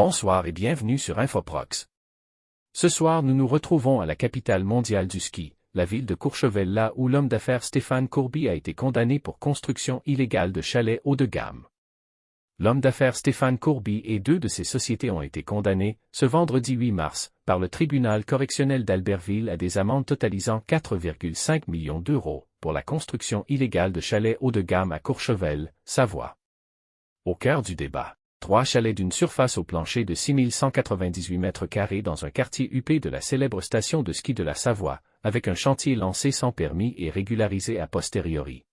Bonsoir et bienvenue sur Infoprox. Ce soir nous nous retrouvons à la capitale mondiale du ski, la ville de Courchevel, là où l'homme d'affaires Stéphane Courby a été condamné pour construction illégale de chalets haut de gamme. L'homme d'affaires Stéphane Courby et deux de ses sociétés ont été condamnés, ce vendredi 8 mars, par le tribunal correctionnel d'Albertville à des amendes totalisant 4,5 millions d'euros pour la construction illégale de chalets haut de gamme à Courchevel, Savoie. Au cœur du débat, 3 chalets d'une surface au plancher de 6198 mètres carrés dans un quartier huppé de la célèbre station de ski de la Savoie, avec un chantier lancé sans permis et régularisé a posteriori.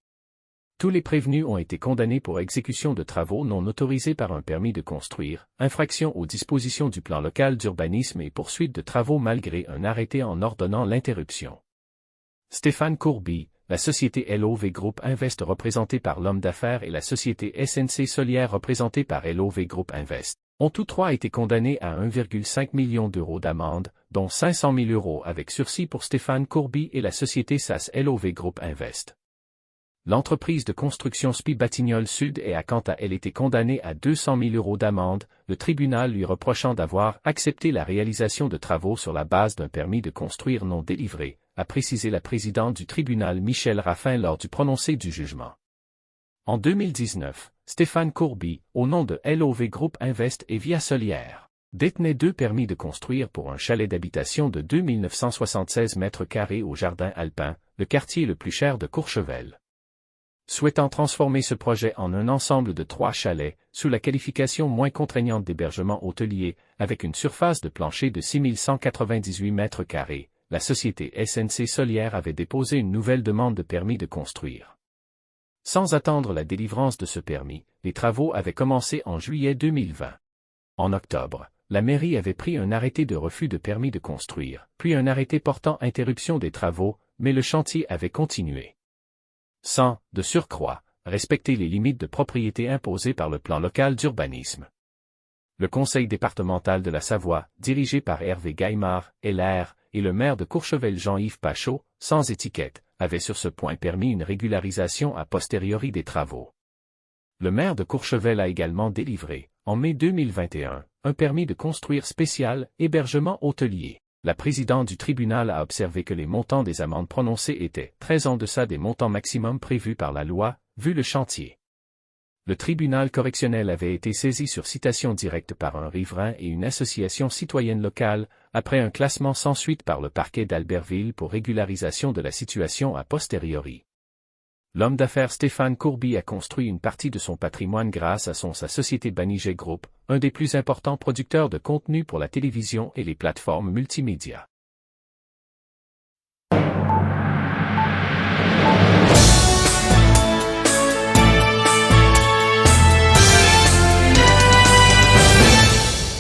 Tous les prévenus ont été condamnés pour exécution de travaux non autorisés par un permis de construire, infraction aux dispositions du plan local d'urbanisme et poursuite de travaux malgré un arrêté en ordonnant l'interruption. Stéphane Courby, la société LOV Group Invest représentée par l'homme d'affaires et la société SNC Solière représentée par LOV Group Invest, ont tous trois été condamnés à 1,5 million d'euros d'amende, dont 500 000 euros avec sursis pour Stéphane Courby et la société SAS LOV Group Invest. L'entreprise de construction SPI Batignolles Sud a quant à elle été condamnée à 200 000 euros d'amende, le tribunal lui reprochant d'avoir accepté la réalisation de travaux sur la base d'un permis de construire non délivré, a précisé la présidente du tribunal Michel Raffin lors du prononcé du jugement. En 2019, Stéphane Courby, au nom de LOV Group Invest et Via Solière, détenait 2 permis de construire pour un chalet d'habitation de 2976 mètres carrés au Jardin Alpin, le quartier le plus cher de Courchevel. Souhaitant transformer ce projet en un ensemble de 3 chalets, sous la qualification moins contraignante d'hébergement hôtelier, avec une surface de plancher de 6198 mètres carrés, la société SNC Solière avait déposé une nouvelle demande de permis de construire. Sans attendre la délivrance de ce permis, les travaux avaient commencé en juillet 2020. En octobre, la mairie avait pris un arrêté de refus de permis de construire, puis un arrêté portant interruption des travaux, mais le chantier avait continué. Sans, de surcroît, respecter les limites de propriété imposées par le plan local d'urbanisme. Le conseil départemental de la Savoie, dirigé par Hervé Gaimard, LR, et le maire de Courchevel Jean-Yves Pachot, sans étiquette, avait sur ce point permis une régularisation a posteriori des travaux. Le maire de Courchevel a également délivré, en mai 2021, un permis de construire spécial, hébergement hôtelier. La présidente du tribunal a observé que les montants des amendes prononcées étaient très en deçà des montants maximums prévus par la loi, vu le chantier. Le tribunal correctionnel avait été saisi sur citation directe par un riverain et une association citoyenne locale, après un classement sans suite par le parquet d'Albertville pour régularisation de la situation a posteriori. L'homme d'affaires Stéphane Courby a construit une partie de son patrimoine grâce à sa société Banijay Group, un des plus importants producteurs de contenu pour la télévision et les plateformes multimédia.